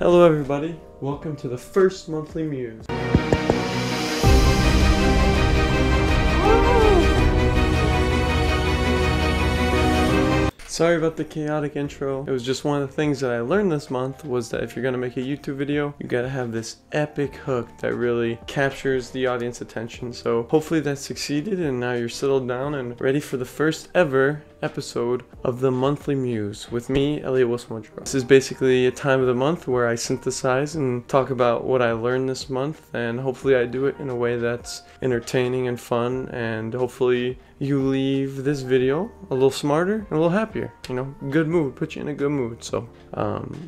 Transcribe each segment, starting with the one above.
Hello everybody, welcome to the first monthly muse. Sorry about the chaotic intro. It was just one of the things that I learned this month was that if you're gonna make a YouTube video, you gotta have this epic hook that really captures the audience attention. So hopefully that succeeded and now you're settled down and ready for the first ever episode of the monthly muse with me, Wilson-Woodrow. This is basically a time of the month where I synthesize and talk about what I learned this month, and hopefully I do it in a way that's entertaining and fun, and hopefully you leave this video a little smarter and a little happier, you know, good mood, put you in a good mood. So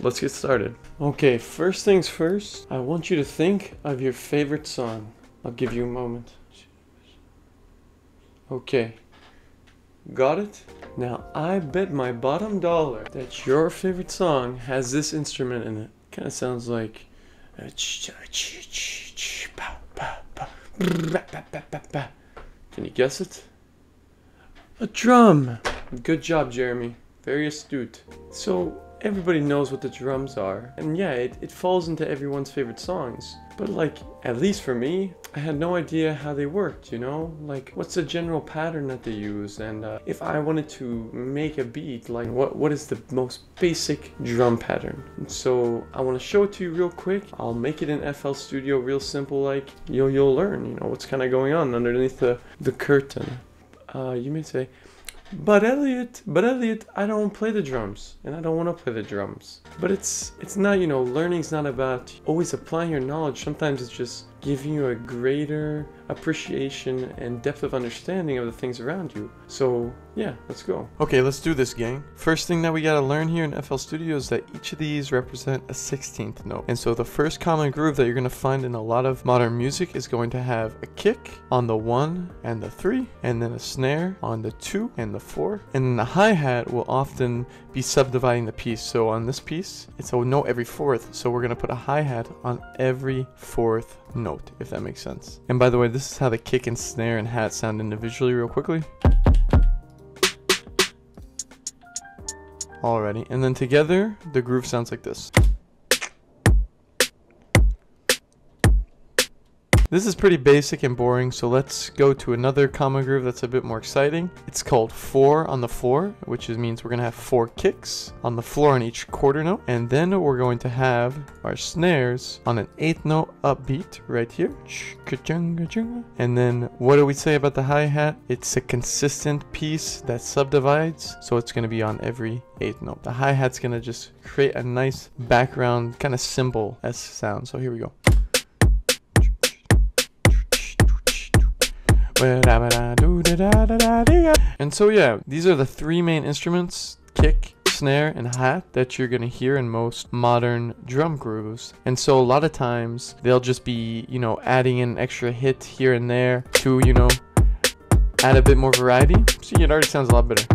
let's get started. Okay, first things first, I want you to think of your favorite song. I'll give you a moment. Okay, got it? Now I bet my bottom dollar that your favorite song has this instrument in it. Kind of sounds like can you guess it? A drum. Good job, Jeremy. Very astute. So everybody knows what the drums are, and yeah, it falls into everyone's favorite songs. But like, at least for me, I had no idea how they worked, you know? Like, what's the general pattern that they use? And if I wanted to make a beat, like what is the most basic drum pattern? And so I want to show it to you real quick. I'll make it in FL Studio real simple, like you'll learn, you know, what's kind of going on underneath the curtain. You may say, But Elliot, I don't play the drums, and I don't want to play the drums. But it's not, you know, learning's not about always applying your knowledge. Sometimes it's just giving you a greater appreciation and depth of understanding of the things around you. So yeah, let's go. Okay, let's do this, gang. First thing that we gotta learn here in FL Studio is that each of these represent a 16th note. And so the first common groove that you're gonna find in a lot of modern music is going to have a kick on the 1 and the 3, and then a snare on the 2 and the 4. And then the hi-hat will often be subdividing the piece. So on this piece, it's a note every 4th. So we're gonna put a hi-hat on every 4th note, if that makes sense. And by the way, this is how the kick and snare and hat sound individually real quickly. Alrighty, and then together, the groove sounds like this. This is pretty basic and boring, so let's go to another common groove that's a bit more exciting. It's called 4 on the floor, which means we're going to have 4 kicks on the floor on each quarter note. And then we're going to have our snares on an 8th note upbeat right here. And then what do we say about the hi-hat? It's a consistent piece that subdivides, so it's going to be on every 8th note. The hi-hat's going to just create a nice background kind of cymbal-esque sound. So here we go. And so yeah, these are the 3 main instruments, kick, snare, and hat, that you're gonna hear in most modern drum grooves. And so a lot of times they'll just be, you know, adding in an extra hit here and there to, you know, add a bit more variety. See, it already sounds a lot better.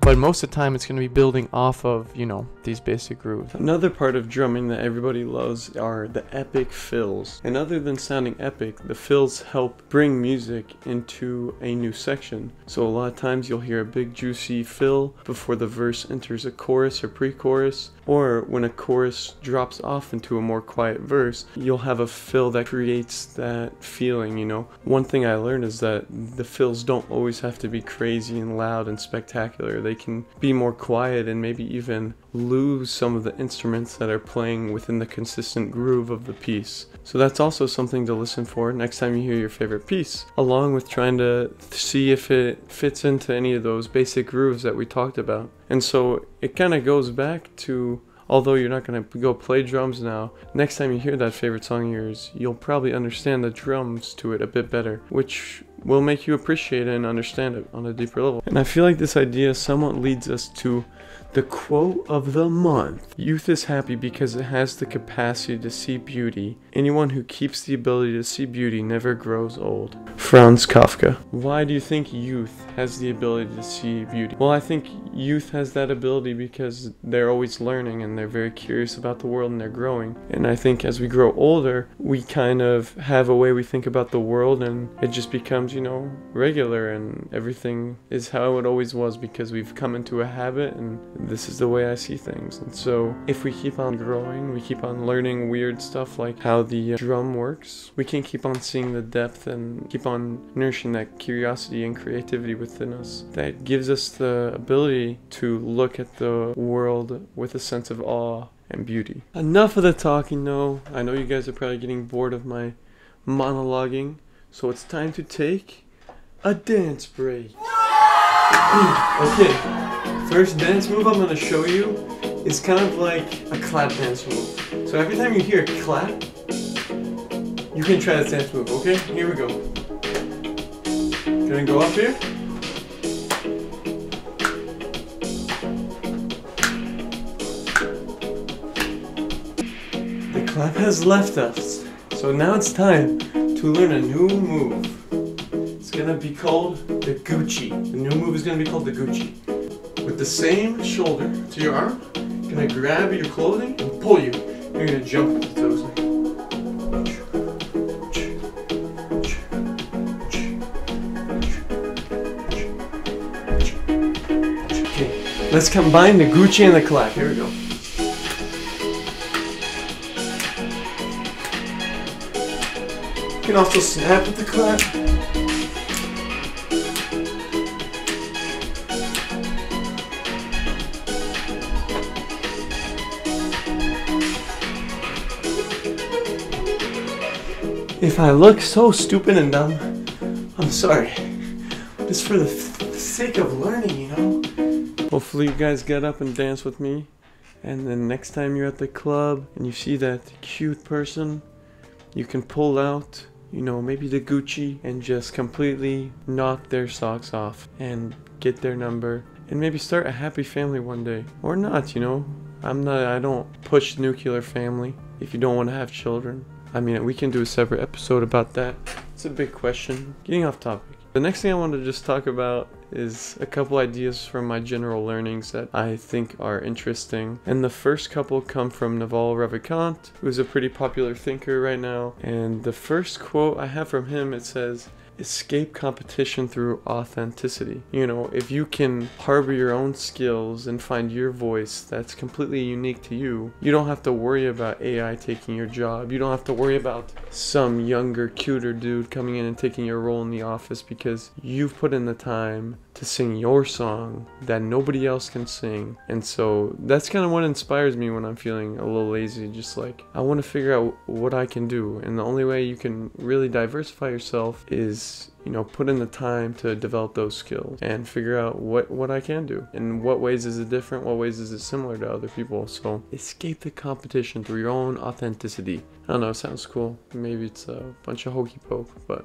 But most of the time it's going to be building off of, you know, these basic grooves. Another part of drumming that everybody loves are the epic fills. And other than sounding epic, the fills help bring music into a new section. So a lot of times you'll hear a big juicy fill before the verse enters a chorus or pre-chorus. Or when a chorus drops off into a more quiet verse, you'll have a fill that creates that feeling, you know. One thing I learned is that the fills don't always have to be crazy and loud and spectacular. They can be more quiet and maybe even lose some of the instruments that are playing within the consistent groove of the piece. So that's also something to listen for next time you hear your favorite piece, along with trying to see if it fits into any of those basic grooves that we talked about. And so it kind of goes back to, although you're not going to go play drums now, next time you hear that favorite song of yours, you'll probably understand the drums to it a bit better, which will make you appreciate it and understand it on a deeper level. And I feel like this idea somewhat leads us to the quote of the month. Youth is happy because it has the capacity to see beauty. Anyone who keeps the ability to see beauty never grows old. Franz Kafka. Why do you think youth has the ability to see beauty? Well, I think youth has that ability because they're always learning and they're very curious about the world and they're growing. And I think as we grow older, we kind of have a way we think about the world, and it just becomes, you know, regular, and everything is how it always was because we've come into a habit, and this is the way I see things. And so if we keep on growing, we keep on learning weird stuff like how the drum works, we can keep on seeing the depth and keep on nourishing that curiosity and creativity within us that gives us the ability to look at the world with a sense of awe and beauty. Enough of the talking though. I know you guys are probably getting bored of my monologuing, so it's time to take a dance break. Okay, first dance move I'm going to show you is kind of like a clap dance move. So every time you hear a clap, you can try this dance move, okay? Here we go. Gonna go up here. The clap has left us, so now it's time to learn a new move. It's gonna be called the Gucci. The new move is gonna be called the Gucci. With the same shoulder to your arm, you're gonna grab your clothing and pull you. You're gonna jump with the toes. Okay, let's combine the Gucci and the clap. Here we go. You can also snap with the clap. If I look so stupid and dumb, I'm sorry. Just for the sake of learning, you know? Hopefully you guys get up and dance with me. And then next time you're at the club and you see that cute person, you can pull out, you know, maybe the Gucci and just completely knock their socks off and get their number and maybe start a happy family one day. Or not, you know? I don't push nuclear family if you don't want to have children. I mean, we can do a separate episode about that. It's a big question. Getting off topic. The next thing I want to just talk about is a couple ideas from my general learnings that I think are interesting. And the first couple come from Naval Ravikant, who's a pretty popular thinker right now. And the first quote I have from him, it says, "Escape competition through authenticity." You know, if you can harbor your own skills and find your voice that's completely unique to you, you don't have to worry about AI taking your job. You don't have to worry about some younger, cuter dude coming in and taking your role in the office because you've put in the time to sing your song that nobody else can sing. And so that's kind of what inspires me when I'm feeling a little lazy. Just like, I want to figure out what I can do. And the only way you can really diversify yourself is, you know, put in the time to develop those skills and figure out what I can do. In what ways is it different? What ways is it similar to other people? So escape the competition through your own authenticity. I don't know, it sounds cool. Maybe it's a bunch of hokey poke, but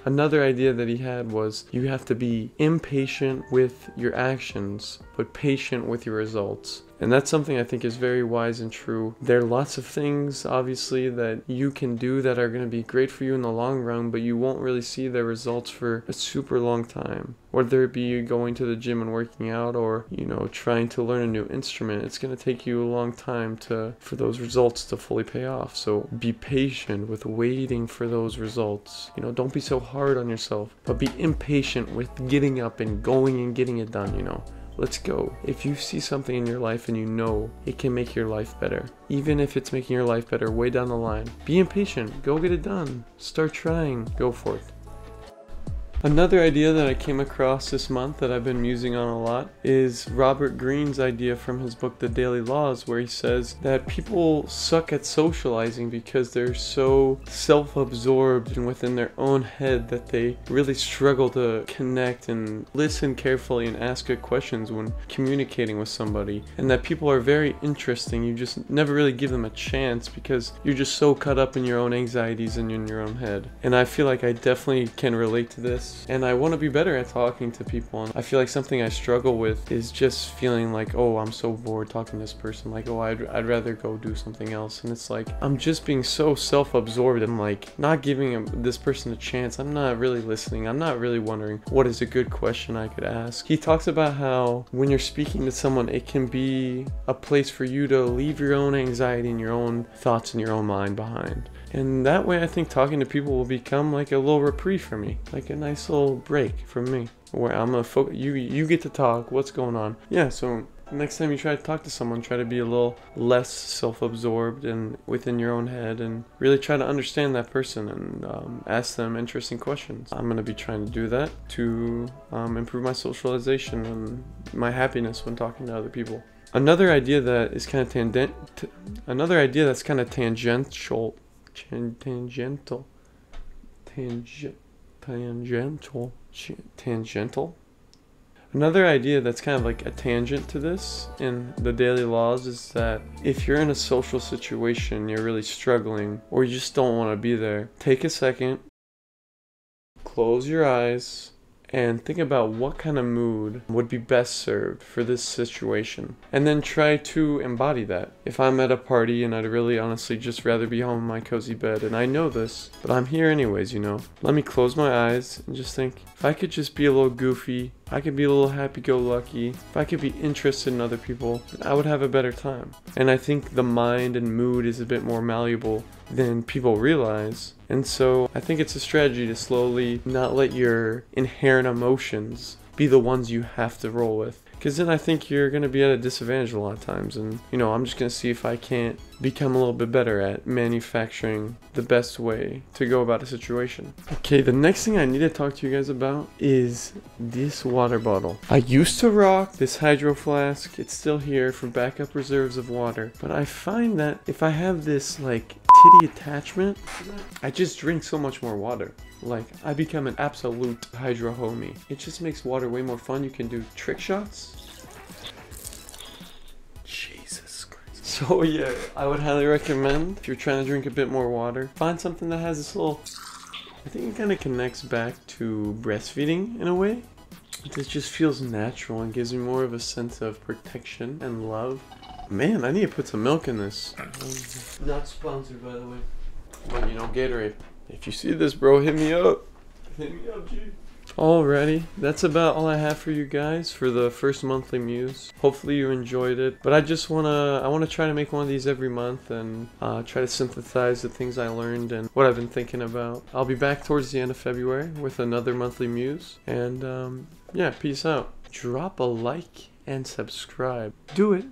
another idea that he had was you have to be impatient with your actions, but patient with your results. And that's something I think is very wise and true. There are lots of things, obviously, that you can do that are going to be great for you in the long run, but you won't really see their results for a super long time. Whether it be going to the gym and working out or, you know, trying to learn a new instrument, it's going to take you a long time for those results to fully pay off. So be patient with waiting for those results. You know, don't be so hard on yourself, but be impatient with getting up and going and getting it done, you know. Let's go. If you see something in your life and you know it can make your life better, even if it's making your life better way down the line, be impatient. Go get it done. Start trying. Go for it. Another idea that I came across this month that I've been musing on a lot is Robert Greene's idea from his book The Daily Laws, where he says that people suck at socializing because they're so self-absorbed and within their own head that they really struggle to connect and listen carefully and ask good questions when communicating with somebody, and that people are very interesting. You just never really give them a chance because you're just so caught up in your own anxieties and in your own head. And I feel like I definitely can relate to this. this, and I want to be better at talking to people. And I feel like something I struggle with is just feeling like, oh, I'm so bored talking to this person, like, oh, I'd rather go do something else. And it's like I'm just being so self-absorbed and like not giving this person a chance. I'm not really listening. I'm not really wondering what is a good question I could ask. He talks about how when you're speaking to someone, it can be a place for you to leave your own anxiety and your own thoughts and your own mind behind. And that way I think talking to people will become like a little reprieve for me, like a nice little break from me, where I'm gonna focus, you get to talk, what's going on. Yeah, so next time you try to talk to someone, try to be a little less self-absorbed and within your own head, and really try to understand that person and ask them interesting questions. I'm going to be trying to do that to improve my socialization and my happiness when talking to other people. Another idea that is kind of tangential, Another idea that's kind of like a tangent to this in the daily laws is that if you're in a social situation, you're really struggling, or you just don't want to be there, take a second, close your eyes, and think about what kind of mood would be best served for this situation. And then try to embody that. If I'm at a party and I'd really honestly just rather be home in my cozy bed, and I know this, but I'm here anyways, you know. Let me close my eyes and just think, if I could just be a little goofy, I could be a little happy-go-lucky, if I could be interested in other people, I would have a better time. And I think the mind and mood is a bit more malleable than people realize. And so I think it's a strategy to slowly not let your inherent emotions be the ones you have to roll with. Because then I think you're going to be at a disadvantage a lot of times. And, you know, I'm just going to see if I can't become a little bit better at manufacturing the best way to go about a situation. Okay, the next thing I need to talk to you guys about is this water bottle. I used to rock this hydro flask. It's still here for backup reserves of water. But I find that if I have this, like, titty attachment, I just drink so much more water. Like, I become an absolute hydro homie. It just makes water way more fun. You can do trick shots. Jesus Christ. So yeah, I would highly recommend, if you're trying to drink a bit more water, find something that has this little, I think it kind of connects back to breastfeeding in a way. It just feels natural and gives me more of a sense of protection and love. Man, I need to put some milk in this. Not sponsored, by the way. But you know, Gatorade. If you see this, bro, hit me up. Hit me up, G. Alrighty, that's about all I have for you guys for the first monthly muse. Hopefully you enjoyed it. But I wanna try to make one of these every month and try to synthesize the things I learned and what I've been thinking about. I'll be back towards the end of February with another monthly muse. And yeah, peace out. Drop a like and subscribe. Do it.